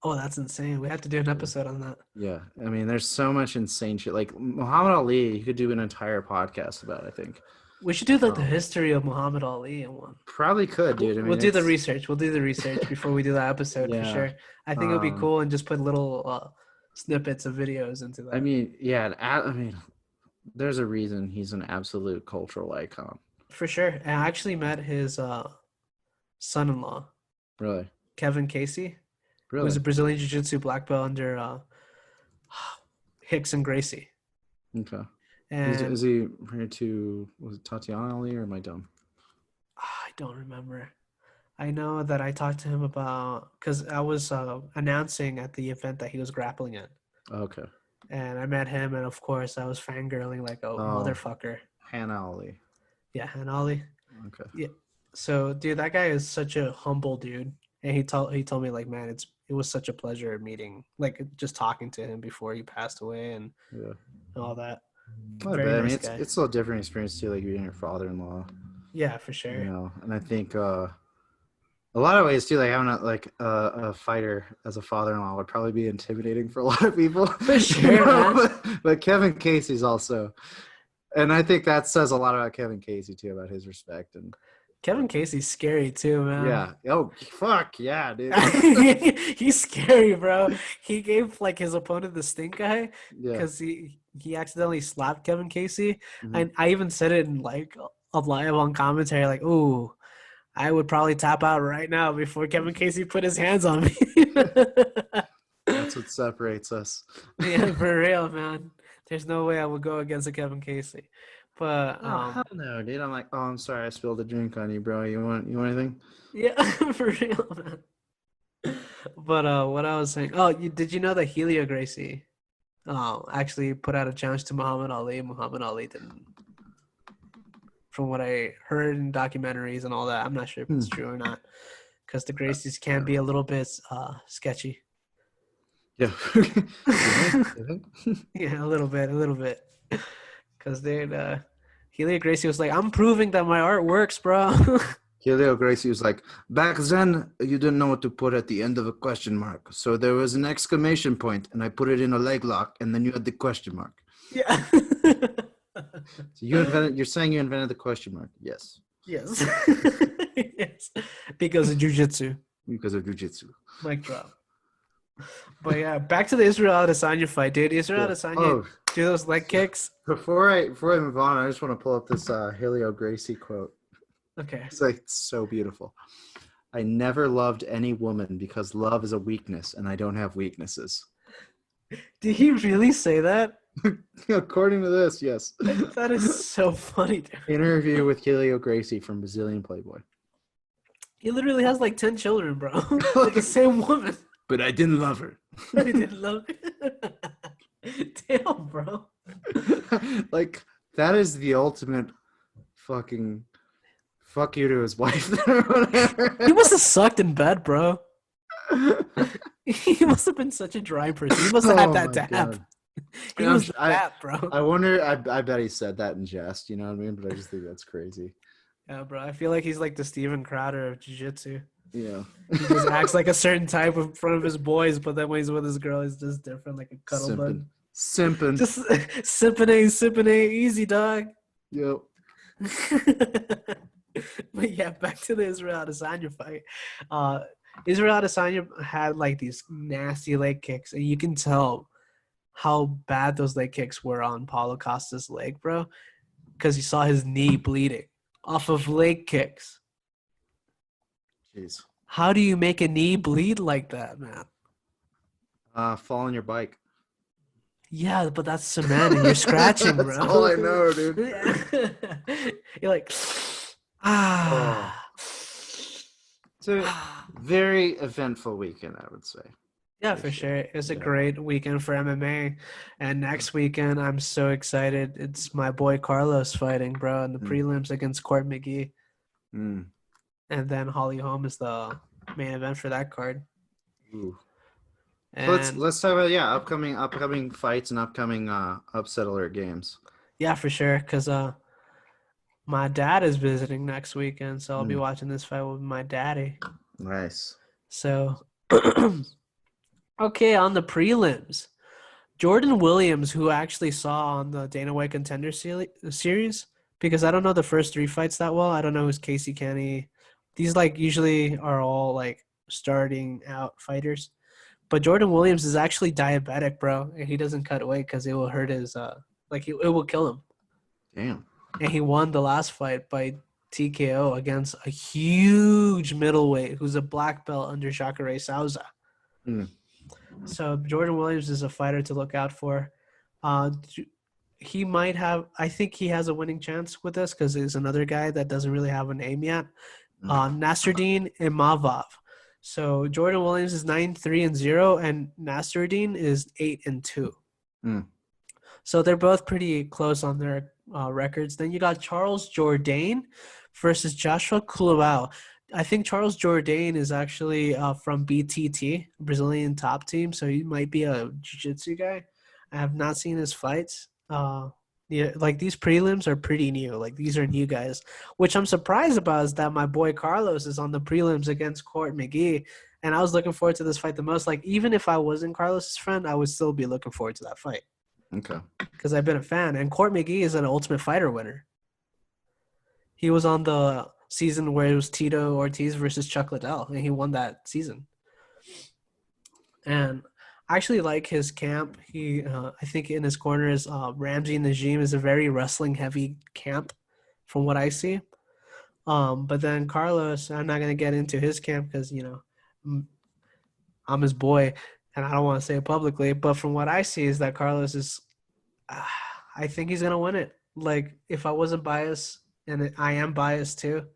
B: Oh, that's insane. We have to do an
A: Yeah.
B: episode on that.
A: Yeah. I mean, there's so much insane shit. Like Muhammad Ali, you could do an entire podcast about, I think.
B: We should do like the
A: Um,
B: history of Muhammad Ali in one.
A: Probably could, dude. I
B: We'll
A: mean,
B: do the
A: it's
B: research. We'll do the research before we do that episode for
A: yeah.
B: sure. I think it would be
A: Um,
B: cool and just put little snippets of videos into
A: I
B: that.
A: mean, yeah. I mean, there's a reason he's an absolute cultural icon.
B: For sure. And I actually met his son-in-law,
A: Really,
B: Kevin Casey, who's
A: really.
B: a Brazilian Jiu-Jitsu black belt under Hicks and Gracie.
A: Okay.
B: And
A: Is he married to, was it Tatiana Ali or am I dumb?
B: I don't remember. I know that I talked to him about because I was announcing at the event that he was grappling in.
A: Okay.
B: And I met him, and of course, I was fangirling like a
A: Oh,
B: motherfucker.
A: Hannah Ali.
B: Yeah, and Ollie.
A: Okay.
B: Yeah. So, dude, that guy is such a humble dude, and he told me like, man, it was such a pleasure meeting, like just talking to him before he passed away and
A: Yeah.
B: all that.
A: I
B: Very
A: bet. I mean,
B: nice guy.
A: it's still a different experience too, like being your father-in-law.
B: Yeah, for sure.
A: And I think a lot of ways too, like having a fighter as a father-in-law would probably be intimidating for a lot of people.
B: For sure, man.
A: But Kevin Casey's also, and I think that says a lot about Kevin Casey too, about his respect and
B: Kevin Casey's scary too, man.
A: yeah. Oh fuck yeah, dude.
B: He's scary, bro. He gave like his opponent the stink eye
A: Yeah.
B: because he accidentally slapped Kevin Casey.
A: Mhm.
B: And I even said it in like a live on commentary, like, "Ooh, I would probably tap out right now before Kevin Casey put his hands on me."
A: That's what separates us.
B: Yeah, for real, man. There's no way I would go against a Kevin Casey. But
A: Oh hell no, dude! I'm like, oh, I'm sorry, I spilled a drink on you, bro. You want anything?
B: yeah, for real, man. But what I was saying, did you know that Helio Gracie actually put out a challenge to Muhammad Ali? Muhammad Ali didn't. From what I heard in documentaries and all that, I'm not sure if it's true or not, because the Gracies can be a little bit sketchy.
A: Yeah. You think?
B: Yeah, a little bit. Because Helio Gracie was like, I'm proving that my art works, bro.
A: Helio Gracie was like, back then, you didn't know what to put at the end of a question mark. So there was an exclamation point, and I put it in a leg lock, and then you had the question mark.
B: Yeah.
A: So you're saying you invented the question mark? Yes.
B: Yes. Yes. Because of jujitsu.
A: Because of jujitsu.
B: Mic drop. But yeah, back to the Israel Adesanya fight, dude. Israel
A: Yeah.
B: Adesanya
A: Oh,
B: do those leg kicks.
A: before I move on, I just want to pull up this Helio Gracie quote.
B: Okay.
A: It's like so beautiful. I never loved any woman because love is a weakness, and I don't have weaknesses.
B: Did he really say that?
A: According to this, yes.
B: That is so funny, dude.
A: Interview with Helio Gracie from Brazilian Playboy.
B: He literally has like 10 children, bro. With the same woman.
A: But I didn't love her.
B: I didn't love it. Damn, bro.
A: Like, that is the ultimate fucking fuck you to his wife or whatever.
B: He must have sucked in bed, bro. He must have been such a dry person. He must have had that dab. He was that, bro.
A: I wonder, I bet he said that in jest, you know what I mean? But I just think that's crazy.
B: Yeah, bro. I feel like he's like the Steven Crowder of jiu-jitsu.
A: Yeah.
B: He just acts like a certain type in front of his boys, but then when he's with his girl, he's just different, like a cuddle bud.
A: Simping.
B: Just sipping easy, dog.
A: Yep.
B: But yeah, back to the Israel Adesanya fight. Israel Adesanya had like these nasty leg kicks, and you can tell how bad those leg kicks were on Paulo Costa's leg, bro, because you saw his knee bleeding off of leg kicks.
A: Jeez.
B: How do you make a knee bleed like that, man?
A: Fall on your bike.
B: Yeah, but that's cement and you're scratching, bro.
A: That's all I know, dude.
B: You're like, ah.
A: It's a very eventful weekend, I would say.
B: Yeah, for sure. It's a great weekend for MMA. And next weekend, I'm so excited. It's my boy Carlos fighting, bro, in the prelims against Court McGee. And then Holly Holm is the main event for that card.
A: Ooh. And so let's talk about upcoming fights and upcoming upset alert games.
B: Yeah, for sure. Because my dad is visiting next weekend, so I'll be watching this fight with my daddy.
A: Nice.
B: So, okay, on the prelims, Jordan Williams, who I actually saw on the Dana White Contender Series, because I don't know the first three fights that well. I don't know who's Casey Kenny. These like usually are all like starting out fighters. But Jordan Williams is actually diabetic, bro, and he doesn't cut weight because it will hurt his it will kill him.
A: Damn.
B: And he won the last fight by TKO against a huge middleweight who's a black belt under Jacare Souza. So Jordan Williams is a fighter to look out for. He might have – I think he has a winning chance with this because he's another guy that doesn't really have a name yet. Nasruddin Imavov. So Jordan Williams is 9-3-0, and Nasruddin is 8-2. So they're both pretty close on their records. Then you got Charles Jourdain versus Joshua Culibao. I think Charles Jourdain is actually from BTT, Brazilian top team, so he might be a jiu-jitsu guy. I have not seen his fights. Like these prelims are pretty new. Like these are new guys, which I'm surprised about is that my boy Carlos is on the prelims against Court McGee, and I was looking forward to this fight the most. Like even if I wasn't Carlos's friend, I would still be looking forward to that fight.
A: Okay.
B: Because I've been a fan, and Court McGee is an Ultimate Fighter winner. He was on the season where it was Tito Ortiz versus Chuck Liddell, and he won that season. And I actually like his camp. He, I think in his corner is Ramsey Najim is a very wrestling heavy camp from what I see. But then Carlos, I'm not going to get into his camp because, you know, I'm his boy and I don't want to say it publicly. But from what I see is that Carlos is, I think he's going to win it. Like if I wasn't biased, and I am biased too,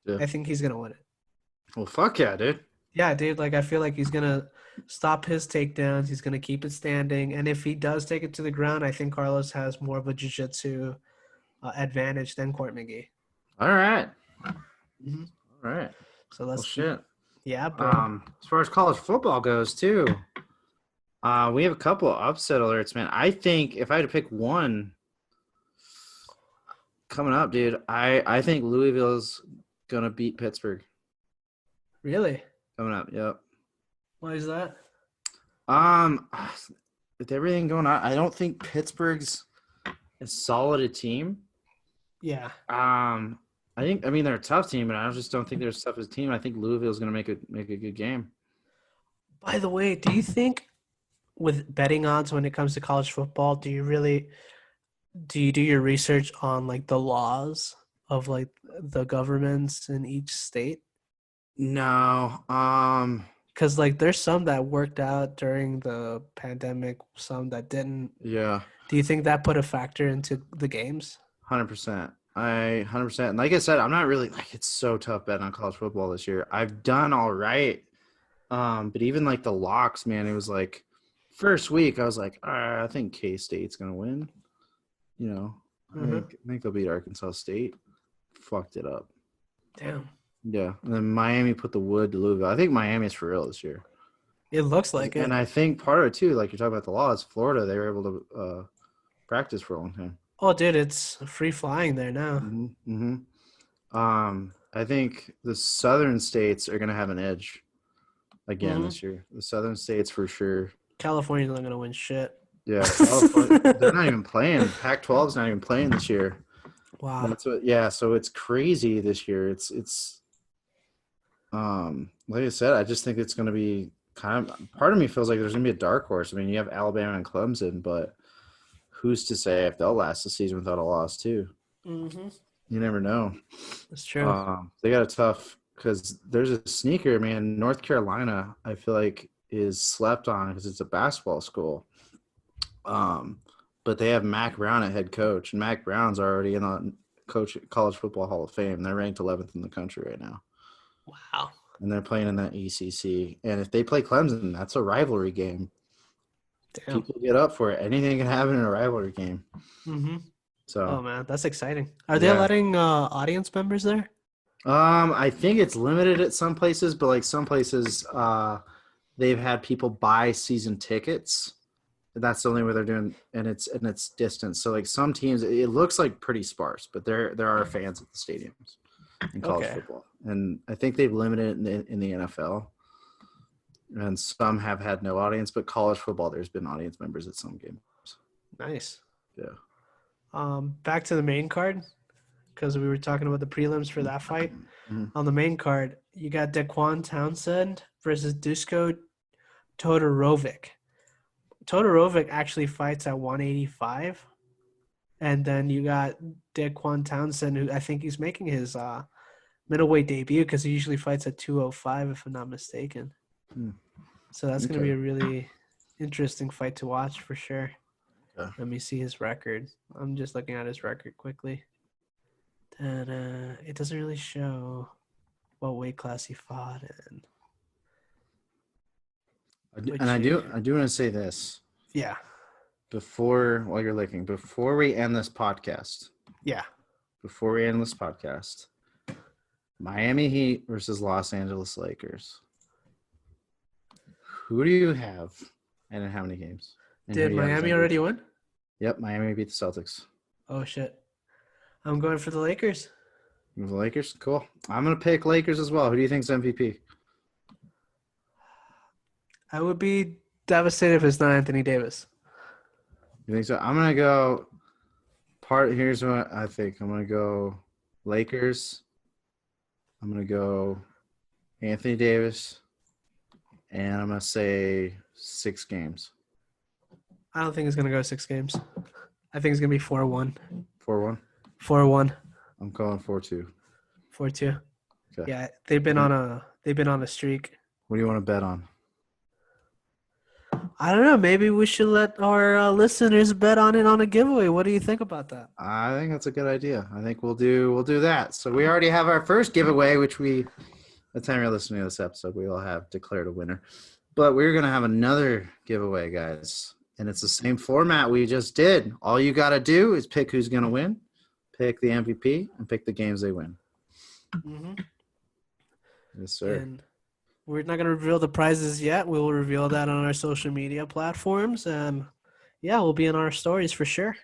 B: I think he's going to win it.
A: Well, fuck yeah, dude.
B: Yeah, dude. Like I feel like he's going to stop his takedowns. He's going to keep it standing. And if he does take it to the ground, I think Carlos has more of a jiu-jitsu advantage than Court McGee.
A: All right. All right.
B: So let's
A: shit.
B: Yeah, bro.
A: As far as college football goes, too, We have a couple of upset alerts, man. I think if I had to pick one coming up, dude, I think Louisville's gonna beat Pittsburgh
B: Really?
A: coming up. Yep.
B: Why is that?
A: Um, with everything going on, I don't think Pittsburgh's as solid a team.
B: Yeah.
A: I mean they're a tough team, but I just don't think they're as tough as a team. I think Louisville's gonna make a good game.
B: By the way, do you think with betting odds when it comes to college football, do you do your research on like the laws of like the governments in each state?
A: No.
B: Because like there's some that worked out during the pandemic, some that didn't.
A: Yeah.
B: Do you think that put a factor into the games?
A: 100%. 100%. And like I said, I'm not really like it's so tough betting on college football this year. I've done all right. But even like the locks, man, it was like first week I was like, I think K-State's gonna win. You know, I think they'll beat Arkansas State. Fucked it up.
B: Damn.
A: Yeah. And then Miami put the wood to Louisville. I think Miami's for real this year.
B: It looks like it.
A: And I think part of it too, like you're talking about the laws, Florida, they were able to practice for a long time.
B: Oh, dude, it's free flying there now.
A: I think the southern states are going to have an edge again this year. The southern states for sure.
B: California's not going to win shit.
A: Yeah, California, they're not even playing. Pac-12 is not even playing this year.
B: Wow.
A: That's what. Yeah, so it's crazy this year. It's like I said, I just think it's going to be kind of. Part of me feels like there's going to be a dark horse. I mean, you have Alabama and Clemson, but who's to say if they'll last the season without a loss too?
B: Mm-hmm.
A: You never know.
B: That's true.
A: They got a tough because there's a sneaker, man. North Carolina, I feel like, is slept on because it's a basketball school. But they have Mac Brown at head coach, and Mac Brown's already in the college football Hall of Fame. They're ranked 11th in the country right now.
B: Wow.
A: And they're playing in that ECC. And if they play Clemson, that's a rivalry game.
B: Damn.
A: People get up for it. Anything can happen in a rivalry game.
B: Mm-hmm.
A: So.
B: Oh man, that's exciting. Are they letting audience members there?
A: I think it's limited at some places, but like some places, they've had people buy season tickets. That's the only way they're doing, and it's distance. So like some teams, it looks like pretty sparse, but there are fans at the stadiums in college football, and I think they've limited it in the NFL. And some have had no audience, but college football, there's been audience members at some games.
B: Nice.
A: Yeah.
B: Back to the main card, because we were talking about the prelims for that fight.
A: Mm-hmm.
B: On the main card, you got Daquan Townsend versus Dusko Todorovic. Todorovic actually fights at 185. And then you got Daquan Townsend, who I think he's making his middleweight debut because he usually fights at 205, if I'm not mistaken. So that's going to be a really interesting fight to watch for sure.
A: Yeah.
B: Let me see his record. I'm just looking at his record quickly. And it doesn't really show what weight class he fought in.
A: I do want to say this.
B: Yeah.
A: While you're looking, before we end this podcast.
B: Yeah.
A: Before we end this podcast, Miami Heat versus Los Angeles Lakers. Who do you have, and in how many games? And
B: did Miami already win?
A: Yep, Miami beat the Celtics.
B: Oh shit! I'm going for the Lakers.
A: The Lakers, cool. I'm gonna pick Lakers as well. Who do you think's MVP?
B: I would be devastated if it's not Anthony Davis.
A: You think so? I'm gonna go. Here's what I think. I'm gonna go Lakers. I'm gonna go Anthony Davis, and I'm gonna say 6 games.
B: I don't think it's gonna go 6 games. I think it's gonna be 4-1.
A: 4-1.
B: 4-1.
A: I'm calling 4-2.
B: 4-2.
A: Okay.
B: Yeah, they've been on a streak.
A: What do you want to bet on?
B: I don't know. Maybe we should let our listeners bet on it on a giveaway. What do you think about that?
A: I think that's a good idea. I think we'll do that. So we already have our first giveaway, which by the time you're listening to this episode, we will have declared a winner. But we're gonna have another giveaway, guys, and it's the same format we just did. All you got to do is pick who's gonna win, pick the MVP, and pick the games they win.
B: Mm-hmm.
A: Yes, sir.
B: And We're not going to reveal the prizes yet. We'll reveal that on our social media platforms. And yeah, we'll be in our stories for sure.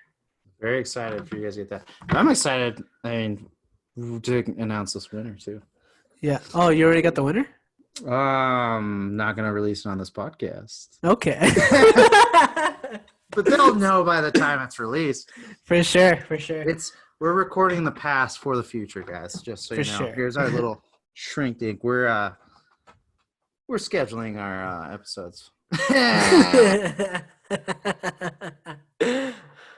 A: Very excited for you guys to get that. I'm excited. I mean, to announce this winner too.
B: Yeah. Oh, you already got the winner?
A: Not gonna release it on this podcast.
B: Okay.
A: But they'll know by the time it's released.
B: For sure. For sure.
A: We're recording the past for the future, guys. Just so you know.
B: Sure.
A: Here's our little shrink dink. We're scheduling our episodes.
B: Yeah.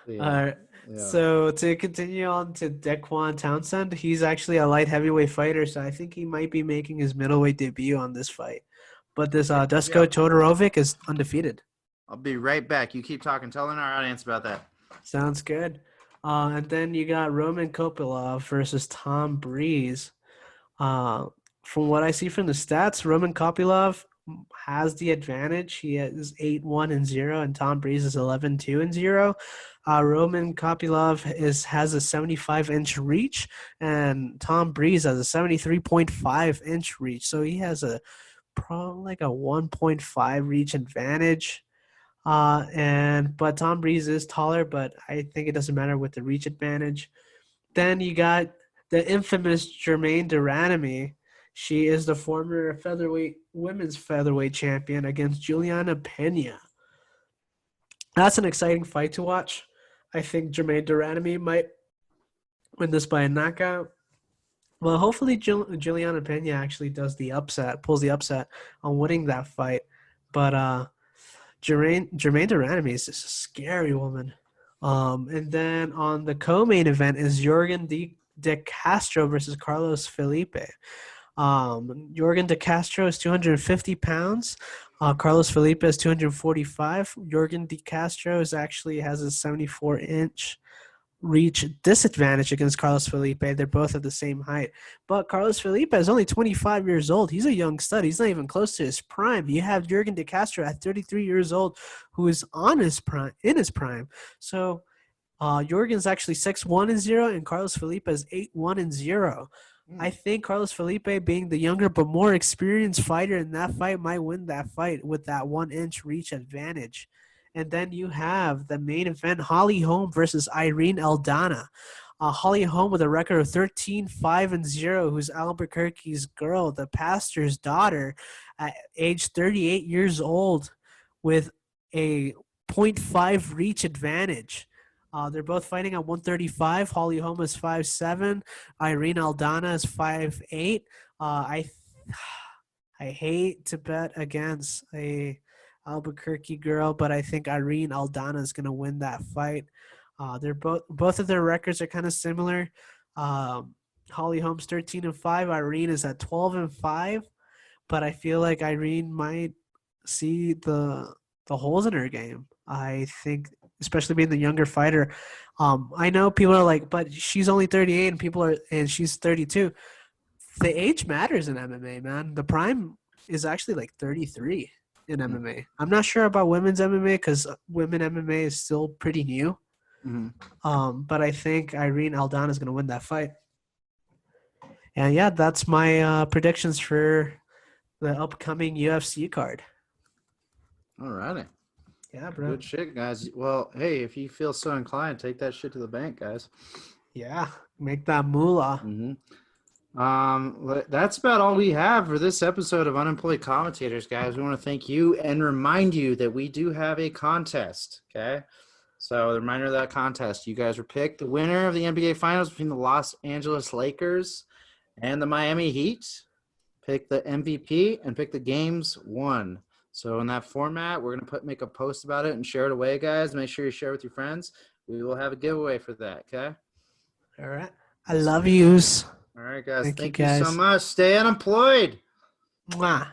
A: Yeah.
B: All right.
A: Yeah.
B: So to continue on to Dequan Townsend, he's actually a light heavyweight fighter, so I think he might be making his middleweight debut on this fight. But this Dusko Todorovic is undefeated.
A: I'll be right back. You keep talking. Telling our audience about that.
B: Sounds good. And then you got Roman Kopylov versus Tom Breeze. From what I see from the stats, Roman Kopylov has the advantage. He is 8-1-0, and Tom Breeze is 11-2-0. Roman Kopylov has a 75-inch reach, and Tom Breeze has a 73.5-inch reach. So he has probably like a 1.5 reach advantage. But Tom Breeze is taller, but I think it doesn't matter with the reach advantage. Then you got the infamous Germaine de Randamie. She is the former women's featherweight champion against Juliana Pena. That's an exciting fight to watch. I think Germaine de Randamie might win this by a knockout. Well, hopefully Juliana Pena actually pulls the upset on winning that fight. But Germaine de Randamie is just a scary woman. And then on the co-main event is Jorgen De Castro versus Carlos Felipe. Jorgen De Castro is 250 pounds. Carlos Felipe is 245. Jorgen De Castro has a 74-inch reach disadvantage against Carlos Felipe. They're both at the same height. But Carlos Felipe is only 25 years old. He's a young stud. He's not even close to his prime. You have Jorgen De Castro at 33 years old who is in his prime. So Jorgen's actually 6-1-0 and Carlos Felipe is 8-1-0. I think Carlos Felipe, being the younger but more experienced fighter in that fight, might win that fight with that 1-inch reach advantage. And then you have the main event, Holly Holm versus Irene Aldana. Holly Holm with a record of 13-5-0, who's Albuquerque's girl, the pastor's daughter, at age 38 years old, with a 0.5 reach advantage. They're both fighting at 135. Holly Holm is 5'7". Irene Aldana is 5'8". I hate to bet against a Albuquerque girl, but I think Irene Aldana is going to win that fight. They're both of their records are kind of similar. Holly Holm's 13-5. Irene is at 12-5, but I feel like Irene might see the holes in her game. I think, especially being the younger fighter. I know people are like, but she's only 38 and she's 32. The age matters in MMA, man. The prime is actually like 33 in MMA. I'm not sure about women's MMA because women MMA is still pretty new. Mm-hmm. But I think Irene Aldana is going to win that fight. And yeah, that's my predictions for the upcoming UFC card.
A: All righty.
B: Yeah, bro.
A: Good shit, guys. Well, hey, if you feel so inclined, take that shit to the bank, guys.
B: Yeah, make that moolah.
A: Mm-hmm. That's about all we have for this episode of Unemployed Commentators, guys. We want to thank you and remind you that we do have a contest, okay? So the reminder of that contest, you guys were picked the winner of the NBA Finals between the Los Angeles Lakers and the Miami Heat. Pick the MVP and pick the games won. So in that format, we're going to make a post about it and share it away, guys. Make sure you share with your friends. We will have a giveaway for that, okay?
B: All right. I love yous.
A: All right, guys. Thank
B: you
A: so much. Stay unemployed.
B: Mwah.